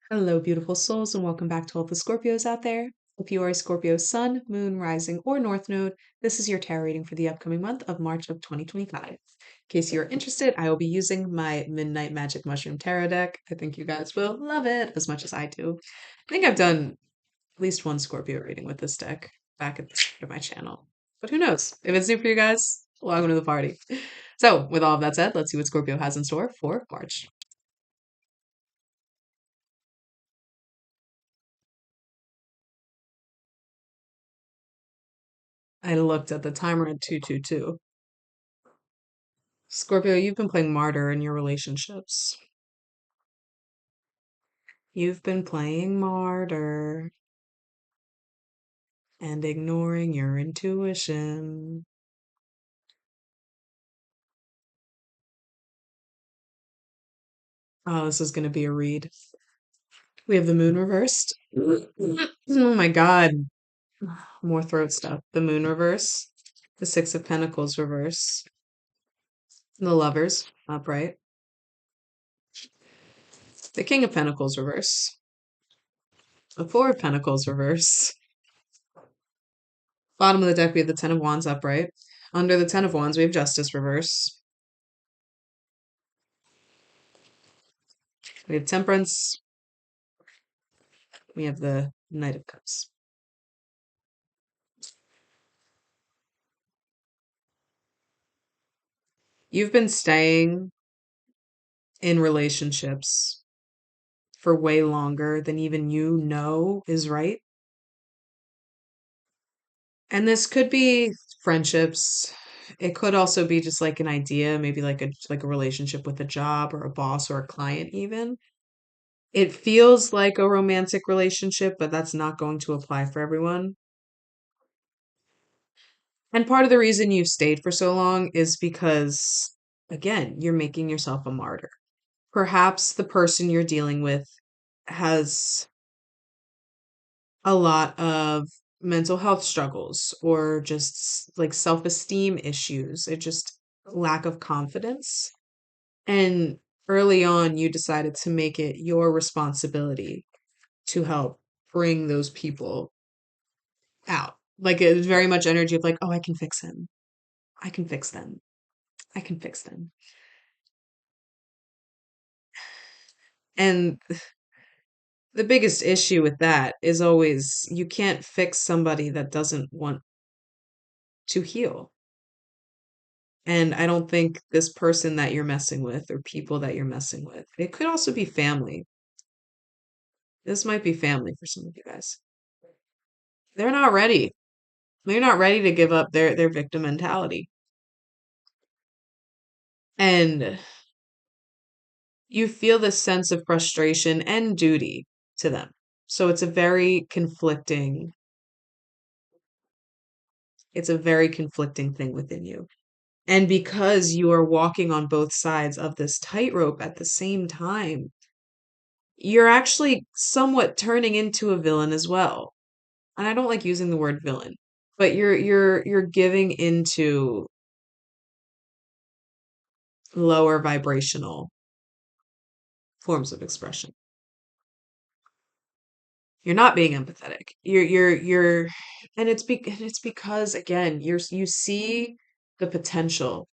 Hello, beautiful souls, and welcome back to all the Scorpios out there. If you are a Scorpio sun, moon, rising, or north node, this is your tarot reading for the upcoming month of March of 2025. In case you're interested, I will be using my Midnight Magic Mushroom Tarot deck. I think you guys will love it as much as I do. I think I've done at least one Scorpio reading with this deck back at the start of my channel. But who knows? If it's new for you guys, welcome to the party. So, with all of that said, let's see what Scorpio has in store for March. I looked at the timer at 222. Scorpio, you've been playing martyr in your relationships. You've been playing martyr and ignoring your intuition. Oh, this is going to be a read. We have the moon reversed. Oh my God. More throat stuff. The moon reverse. The six of pentacles reverse. The lovers upright. The king of pentacles reverse. The four of pentacles reverse. Bottom of the deck, we have the ten of wands upright. Under the ten of wands, we have justice reverse. We have temperance. We have the knight of cups. You've been staying in relationships for way longer than even you know is right. And this could be friendships. It could also be just like an idea, maybe like a relationship with a job or a boss or a client even. It feels like a romantic relationship, but that's not going to apply for everyone. And part of the reason you've stayed for so long is because, again, you're making yourself a martyr. Perhaps the person you're dealing with has a lot of mental health struggles or just like self-esteem issues, it just lack of confidence. And early on, you decided to make it your responsibility to help bring those people out. Like it was very much energy of like, oh, I can fix him. I can fix them. I can fix them. And the biggest issue with that is always you can't fix somebody that doesn't want to heal. And I don't think this person that you're messing with or people that you're messing with, it could also be family. This might be family for some of you guys. They're not ready. They're not ready to give up their victim mentality. And you feel this sense of frustration and duty to them. So it's a very conflicting thing within you. And because you are walking on both sides of this tightrope at the same time, you're actually somewhat turning into a villain as well. And I don't like using the word villain, but you're giving into lower vibrational forms of expression. You're not being empathetic. You're and it's because again, you see the potential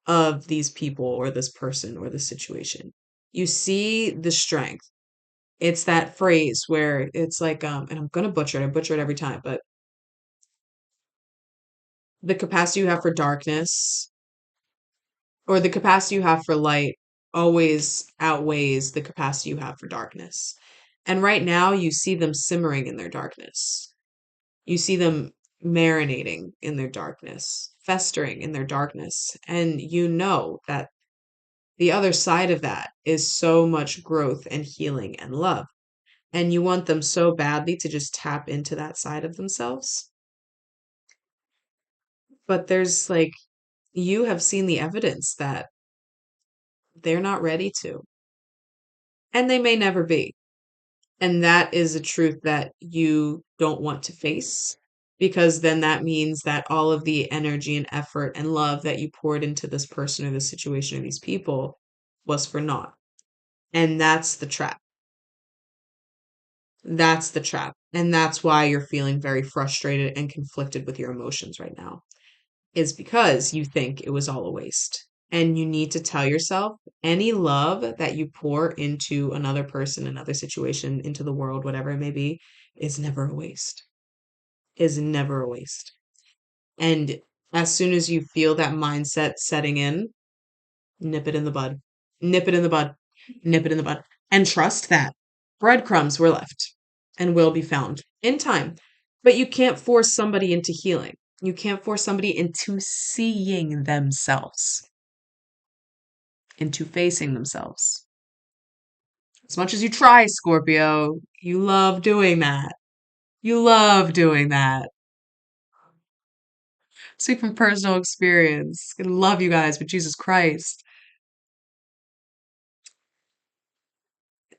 of these people or this person or this situation. You see the strength. It's that phrase where it's like and I'm gonna butcher it, I butcher it every time, but the capacity you have for darkness or the capacity you have for light always outweighs the capacity you have for darkness. And right now, you see them simmering in their darkness. You see them marinating in their darkness, festering in their darkness. And you know that the other side of that is so much growth and healing and love. And you want them so badly to just tap into that side of themselves. But there's like, you have seen the evidence that they're not ready to, and they may never be. And that is a truth that you don't want to face because then that means that all of the energy and effort and love that you poured into this person or this situation or these people was for naught. And that's the trap. That's the trap. And that's why you're feeling very frustrated and conflicted with your emotions right now, is because you think it was all a waste. And you need to tell yourself any love that you pour into another person, another situation, into the world, whatever it may be, is never a waste. Is never a waste. And as soon as you feel that mindset setting in, nip it in the bud. Nip it in the bud. Nip it in the bud. And trust that breadcrumbs were left and will be found in time. But you can't force somebody into healing. You can't force somebody into seeing themselves, into facing themselves. As much as you try, Scorpio, you love doing that. You love doing that. Speak from personal experience. Gonna love you guys, but Jesus Christ.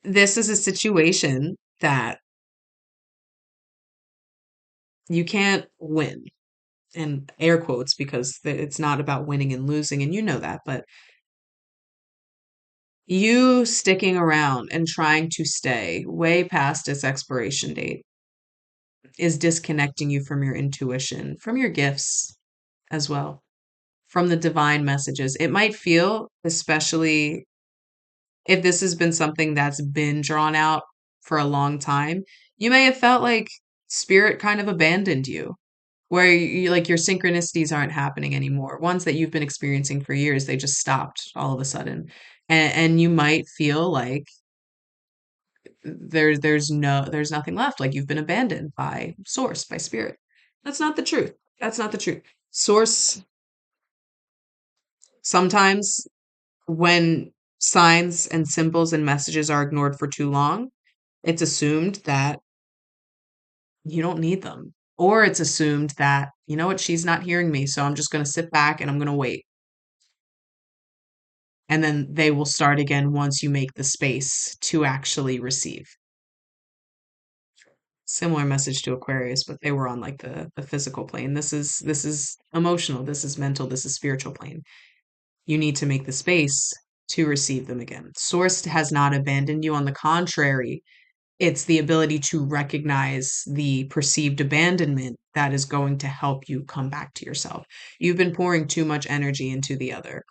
This is a situation that you can't win, and air quotes, because it's not about winning and losing, and you know that, but you sticking around and trying to stay way past its expiration date is disconnecting you from your intuition, from your gifts as well, from the divine messages. It might feel, especially if this has been something that's been drawn out for a long time, you may have felt like spirit kind of abandoned you, where like your synchronicities aren't happening anymore. Ones that you've been experiencing for years, they just stopped all of a sudden. And you might feel like there's nothing left, like you've been abandoned by source, by spirit. That's not the truth. That's not the truth. Source, sometimes when signs and symbols and messages are ignored for too long, it's assumed that you don't need them. Or it's assumed that, you know what, she's not hearing me, so I'm just going to sit back and I'm going to wait. And then they will start again once you make the space to actually receive. Similar message to Aquarius, but they were on like the physical plane. This is emotional, this is mental, this is spiritual plane. You need to make the space to receive them again. Source has not abandoned you. On the contrary, it's the ability to recognize the perceived abandonment that is going to help you come back to yourself. You've been pouring too much energy into the other.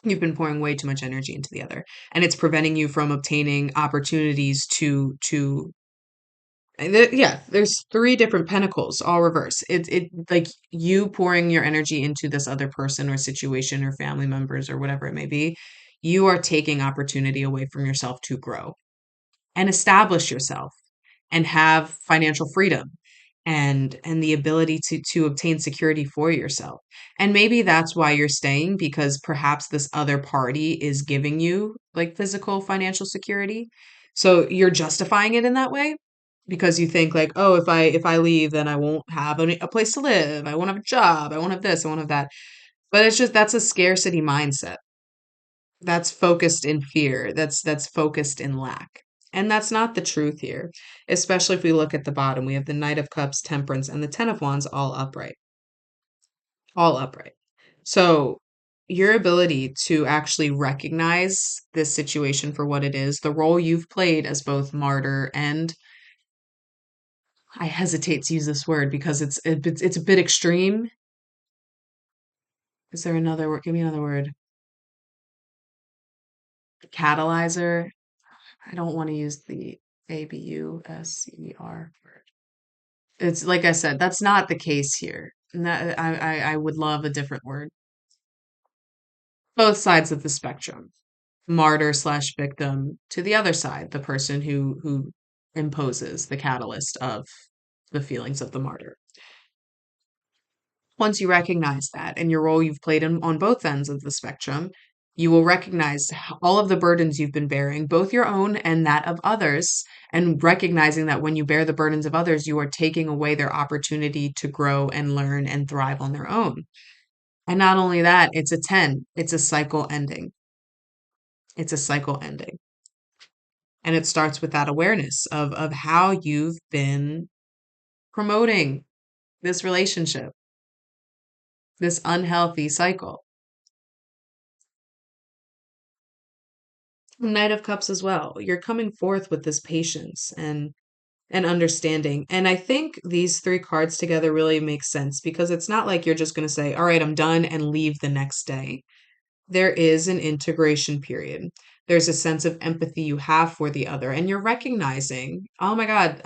You've been pouring way too much energy into the other, and it's preventing you from obtaining opportunities to yeah, there's three different pentacles, all reverse. It like you pouring your energy into this other person or situation or family members or whatever it may be, you are taking opportunity away from yourself to grow and establish yourself and have financial freedom and the ability to obtain security for yourself. And maybe that's why you're staying, because perhaps this other party is giving you like physical financial security. So you're justifying it in that way because you think like, oh, if I leave, then I won't have a place to live. I won't have a job. I won't have this. I won't have that. But it's just that's a scarcity mindset. That's focused in fear. That's focused in lack. And that's not the truth here. Especially if we look at the bottom, we have the Knight of Cups, Temperance, and the Ten of Wands all upright. All upright. So your ability to actually recognize this situation for what it is, the role you've played as both martyr and, I hesitate to use this word because it's a bit extreme. Is there another word? Give me another word. Catalyzer. I don't want to use the ABUSER word. It's like I said, that's not the case here. And that, I would love a different word. Both sides of the spectrum. Martyr slash victim to the other side, the person who imposes the catalyst of the feelings of the martyr. Once you recognize that and your role you've played on both ends of the spectrum, you will recognize all of the burdens you've been bearing, both your own and that of others, and recognizing that when you bear the burdens of others, you are taking away their opportunity to grow and learn and thrive on their own. And not only that, it's a 10, it's a cycle ending. It's a cycle ending. And it starts with that awareness of how you've been promoting this relationship, this unhealthy cycle. Knight of Cups as well. You're coming forth with this patience and and understanding. And I think these three cards together really make sense because it's not like you're just going to say, all right, I'm done and leave the next day. There is an integration period. There's a sense of empathy you have for the other, and you're recognizing, oh my God,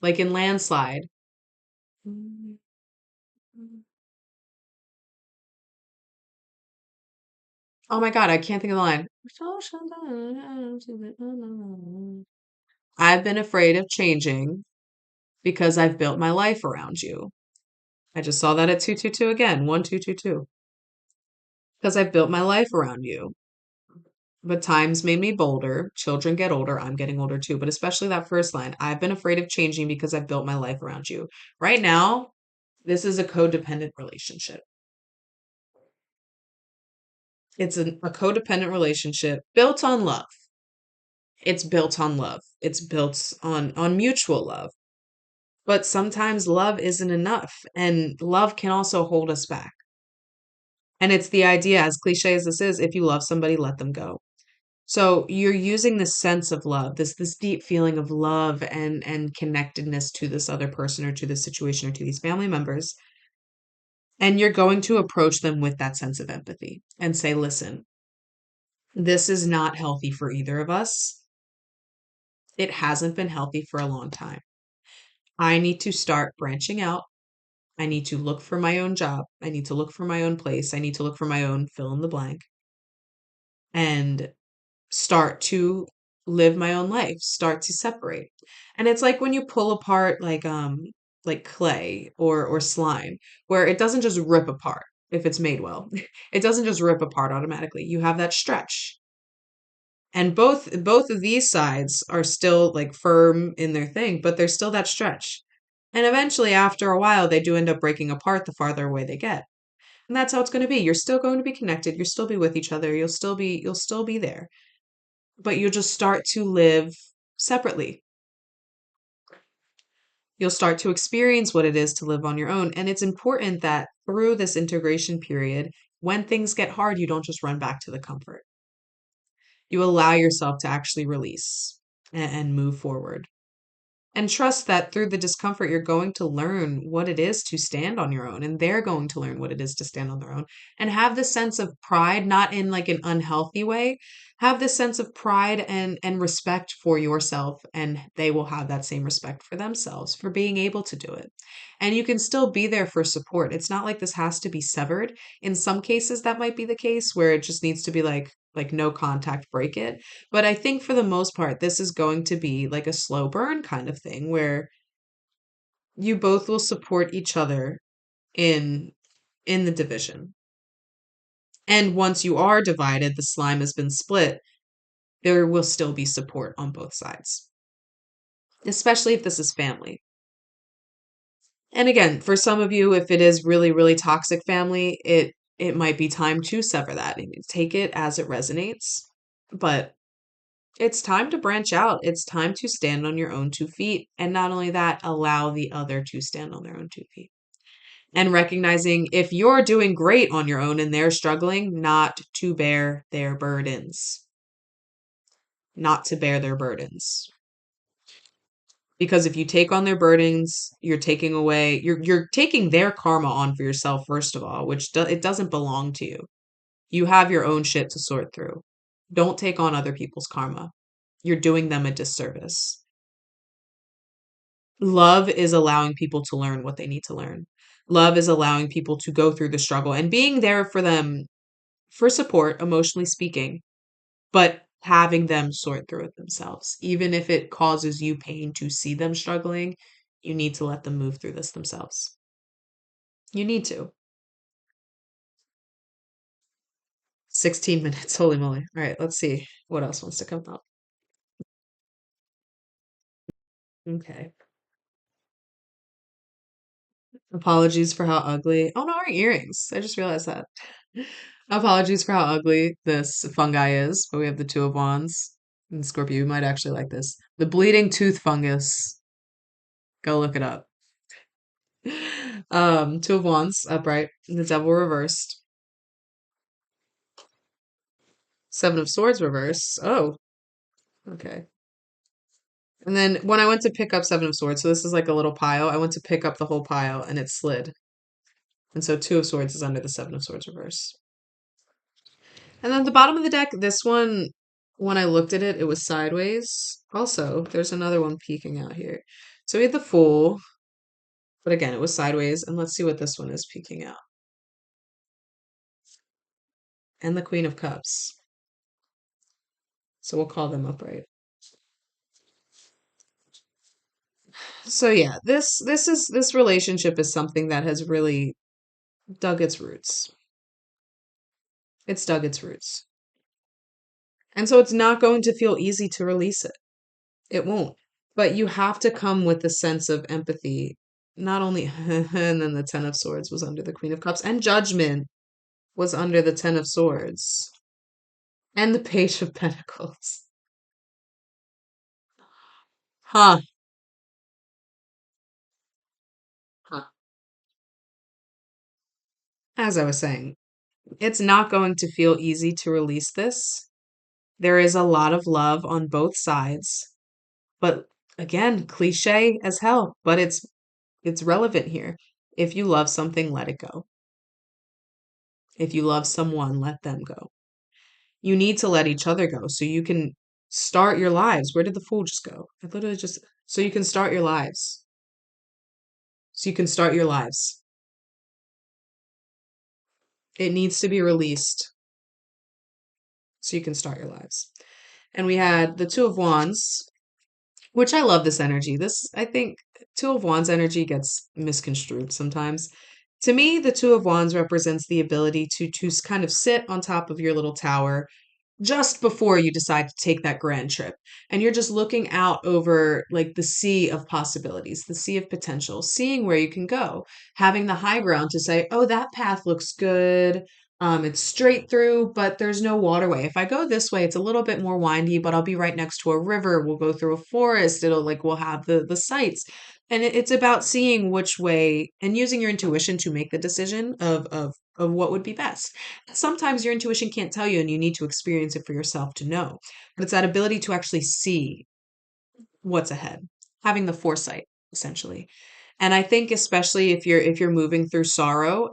like in Landslide. Oh my God, I can't think of the line. I've been afraid of changing because I've built my life around you. I just saw that at 222 again, 1222. Because I've built my life around you. But times made me bolder. Children get older. I'm getting older too. But especially that first line, I've been afraid of changing because I've built my life around you. Right now, this is a codependent relationship. It's a codependent relationship built on love. It's built on love. It's built on mutual love. But sometimes love isn't enough, and love can also hold us back. And it's the idea, as cliche as this is, if you love somebody, let them go. So you're using this sense of love, this deep feeling of love and connectedness to this other person or to this situation or to these family members, and you're going to approach them with that sense of empathy and say, "Listen, this is not healthy for either of us. It hasn't been healthy for a long time. I need to start branching out. I need to look for my own job. I need to look for my own place. I need to look for my own fill in the blank and start to live my own life, start to separate." And it's like when you pull apart like clay or slime, where it doesn't just rip apart if it's made well. It doesn't just rip apart automatically. You have that stretch. And both of these sides are still like firm in their thing, but there's still that stretch. And eventually after a while they do end up breaking apart the farther away they get. And that's how it's going to be. You're still going to be connected. You'll still be with each other. You'll still be there, but you'll just start to live separately. You'll start to experience what it is to live on your own. And it's important that through this integration period, when things get hard, you don't just run back to the comfort. You allow yourself to actually release and move forward. And trust that through the discomfort, you're going to learn what it is to stand on your own, and they're going to learn what it is to stand on their own. And have this sense of pride, not in like an unhealthy way. Have this sense of pride and respect for yourself, and they will have that same respect for themselves for being able to do it. And you can still be there for support. It's not like this has to be severed. In some cases, that might be the case where it just needs to be like no contact, break it. But I think for the most part, this is going to be like a slow burn kind of thing where you both will support each other in in the division. And once you are divided, the slime has been split, there will still be support on both sides, especially if this is family. And again, for some of you, if it is really, really toxic family, it might be time to sever that. You need to take it as it resonates. But it's time to branch out. It's time to stand on your own 2 feet. And not only that, allow the other to stand on their own 2 feet. And recognizing if you're doing great on your own and they're struggling, not to bear their burdens. Not to bear their burdens. Because if you take on their burdens, you're taking away, you're taking their karma on for yourself, first of all, which it doesn't belong to you. You have your own shit to sort through. Don't take on other people's karma. You're doing them a disservice. Love is allowing people to learn what they need to learn. Love is allowing people to go through the struggle and being there for them for support, emotionally speaking, but having them sort through it themselves. Even if it causes you pain to see them struggling, you need to let them move through this themselves. You need to. 16 minutes. Holy moly. All right, let's see what else wants to come up. Okay. Apologies for how ugly. Oh no, our earrings. I just realized that. Apologies for how ugly this fungi is, but we have the Two of Wands. And Scorpio, you might actually like this. The bleeding tooth fungus. Go look it up. Two of Wands upright, the Devil reversed. Seven of Swords reversed. Oh, okay. And then when I went to pick up Seven of Swords, so this is like a little pile, I went to pick up the whole pile and it slid. And so Two of Swords is under the Seven of Swords reverse. And then the bottom of the deck, this one, when I looked at it, it was sideways. Also, there's another one peeking out here. So we had the Fool, but again, it was sideways. And let's see what this one is peeking out. And the Queen of Cups. So we'll call them upright. So yeah, this relationship is something that has really dug its roots. It's dug its roots. And so it's not going to feel easy to release it. It won't. But you have to come with a sense of empathy. Not only, and then the Ten of Swords was under the Queen of Cups, and Judgment was under the Ten of Swords, and the Page of Pentacles. Huh. Huh. As I was saying, it's not going to feel easy to release this. There is a lot of love on both sides. But again, cliche as hell, but it's relevant here. If you love something, let it go. If you love someone, let them go. You need to let each other go so you can start your lives. Where did the Fool just go? I literally just so you can start your lives. So you can start your lives. It needs to be released so you can start your lives. And we had the Two of Wands, which I love this energy. This, I think, Two of Wands energy gets misconstrued sometimes. To me, the Two of Wands represents the ability to kind of sit on top of your little tower just before you decide to take that grand trip. And you're just looking out over like the sea of possibilities, the sea of potential, seeing where you can go, having the high ground to say, oh, that path looks good. It's straight through, but there's no waterway. If I go this way, it's a little bit more windy, but I'll be right next to a river. We'll go through a forest. It'll like we'll have the sights. And it's about seeing which way and using your intuition to make the decision of what would be best. Sometimes your intuition can't tell you and you need to experience it for yourself to know. But it's that ability to actually see what's ahead, having the foresight, essentially. And I think especially if you're moving through sorrow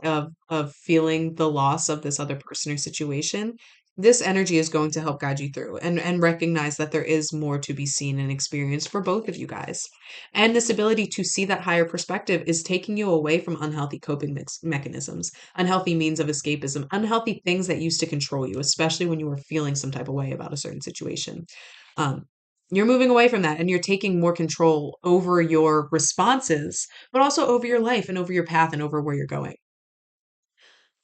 of feeling the loss of this other person or situation, this energy is going to help guide you through and recognize that there is more to be seen and experienced for both of you guys. And this ability to see that higher perspective is taking you away from unhealthy coping mechanisms, unhealthy means of escapism, unhealthy things that used to control you, especially when you were feeling some type of way about a certain situation. Um, you're moving away from that and you're taking more control over your responses, but also over your life and over your path and over where you're going.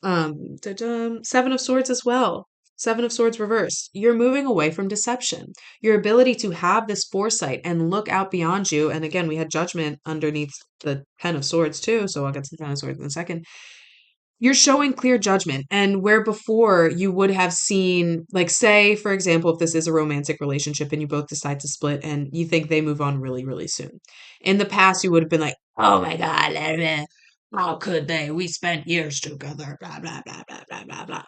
Seven of Swords as well. Seven of Swords reversed. You're moving away from deception. Your ability to have this foresight and look out beyond you. And again, we had Judgment underneath the Ten of Swords too. So I'll get to the Ten of Swords in a second. You're showing clear judgment. And where before you would have seen, like, say, for example, if this is a romantic relationship and you both decide to split and you think they move on really, really soon. In the past, you would have been like, oh my God, how could they? We spent years together, blah, blah, blah, blah, blah, blah, blah.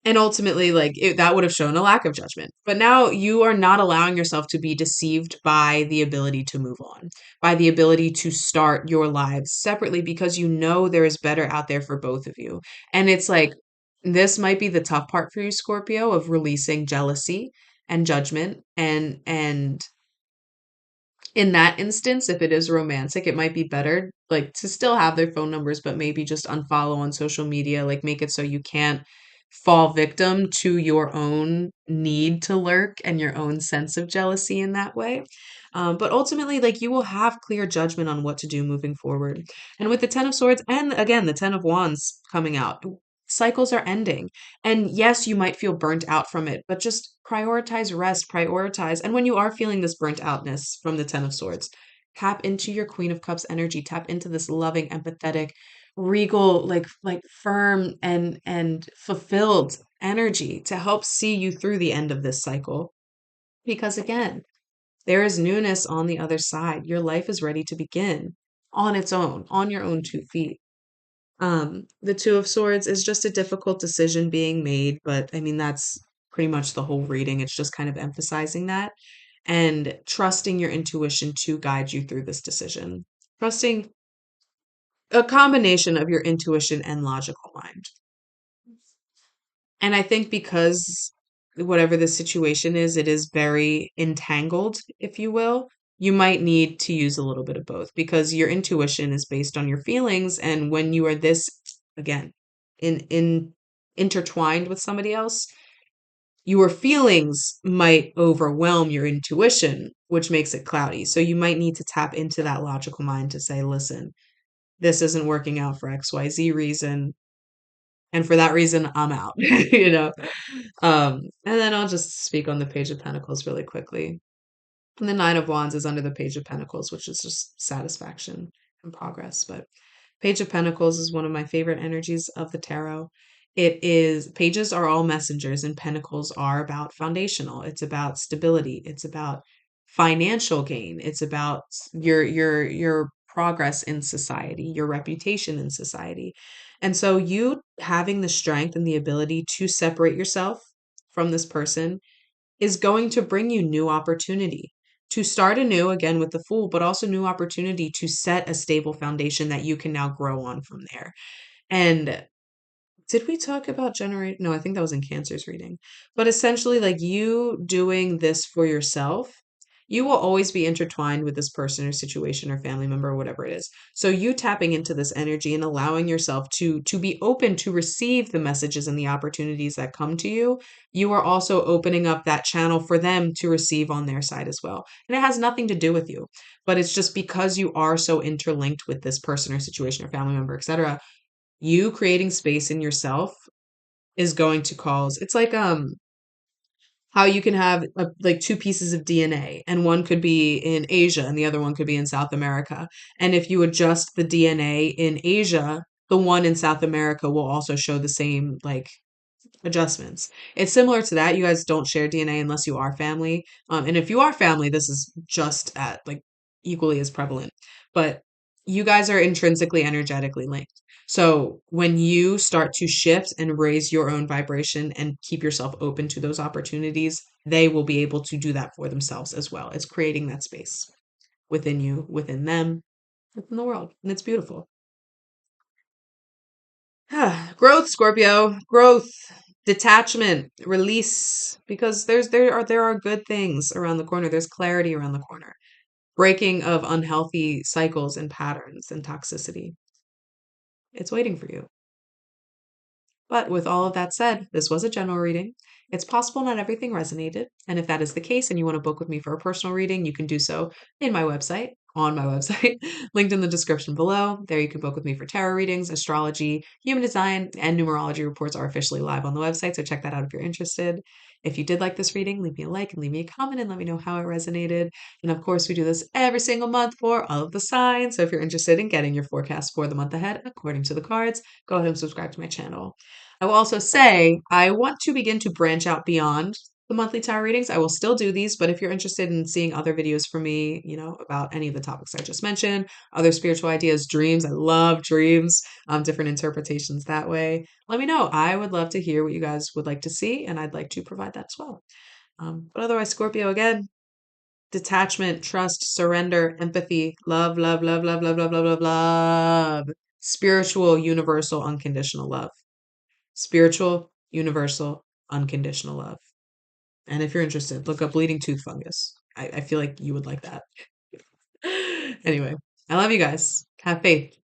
And ultimately, like that would have shown a lack of judgment. But now you are not allowing yourself to be deceived by the ability to move on, by the ability to start your lives separately because you know there is better out there for both of you. And it's like, this might be the tough part for you, Scorpio, of releasing jealousy and judgment and in that instance, if it is romantic, it might be better like to still have their phone numbers, but maybe just unfollow on social media, like make it so you can't fall victim to your own need to lurk and your own sense of jealousy in that way. But ultimately, like you will have clear judgment on what to do moving forward. And with the Ten of Swords and again, the Ten of Wands coming out, cycles are ending. And yes, you might feel burnt out from it, but just prioritize rest, prioritize. And when you are feeling this burnt outness from the Ten of Swords, tap into your Queen of Cups energy, tap into this loving, empathetic, regal, like firm and fulfilled energy to help see you through the end of this cycle. Because again, there is newness on the other side. Your life is ready to begin on its own, on your own 2 feet. The Two of Swords is just a difficult decision being made, but I mean, that's pretty much the whole reading. It's just kind of emphasizing that. and trusting your intuition to guide you through this decision. Trusting a combination of your intuition and logical mind. And I think because whatever the situation is, it is very entangled, if you will. You might need to use a little bit of both because your intuition is based on your feelings. And when you are this, again, in intertwined with somebody else, your feelings might overwhelm your intuition, which makes it cloudy. So you might need to tap into that logical mind to say, listen, this isn't working out for XYZ reason. And for that reason, I'm out, you know? And then I'll just speak on the Page of Pentacles really quickly. And the Nine of Wands is under the Page of Pentacles, which is just satisfaction and progress. But Page of Pentacles is one of my favorite energies of the tarot. It is, pages are all messengers, and pentacles are about foundational. It's about stability. It's about financial gain. It's about your progress in society, your reputation in society. And so you having the strength and the ability to separate yourself from this person is going to bring you new opportunity to start anew again with the Fool, but also new opportunity to set a stable foundation that you can now grow on from there. And did we talk about generate? No, I think that was in Cancer's reading. But essentially, like you doing this for yourself, you will always be intertwined with this person or situation or family member or whatever it is. So you tapping into this energy and allowing yourself to be open to receive the messages and the opportunities that come to you, you are also opening up that channel for them to receive on their side as well. And it has nothing to do with you, but it's just because you are so interlinked with this person or situation or family member, etc. You creating space in yourself is going to cause, it's like how you can have like two pieces of DNA and one could be in Asia and the other one could be in South America. And if you adjust the DNA in Asia, the one in South America will also show the same like adjustments. It's similar to that. You guys don't share DNA unless you are family. And if you are family, this is just at like equally as prevalent. But you guys are intrinsically energetically linked. So when you start to shift and raise your own vibration and keep yourself open to those opportunities, they will be able to do that for themselves as well. It's creating that space within you, within them, within the world. And it's beautiful. Growth, Scorpio, growth, detachment, release, because there are good things around the corner. There's clarity around the corner. Breaking of unhealthy cycles and patterns and toxicity. It's waiting for you. But with all of that said, this was a general reading. It's possible not everything resonated. And if that is the case and you want to book with me for a personal reading, you can do so in my website, on my website, linked in the description below. There you can book with me for tarot readings, astrology, human design, and numerology reports are officially live on the website. So check that out if you're interested. If you did like this reading, leave me a like and leave me a comment and let me know how it resonated. And of course, we do this every single month for all of the signs. So if you're interested in getting your forecast for the month ahead according to the cards, go ahead and subscribe to my channel. I will also say I want to begin to branch out beyond the monthly tarot readings. I will still do these, but if you're interested in seeing other videos from me, about any of the topics I just mentioned, other spiritual ideas, dreams, I love dreams, different interpretations that way, let me know. I would love to hear what you guys would like to see, and I'd like to provide that as well. But otherwise, Scorpio, again, detachment, trust, surrender, empathy, love, love, love, love, love, love, love, love, love, spiritual, universal, unconditional love. Spiritual, universal, unconditional love. And if you're interested, look up bleeding tooth fungus. I feel like you would like that. Anyway, I love you guys. Have faith.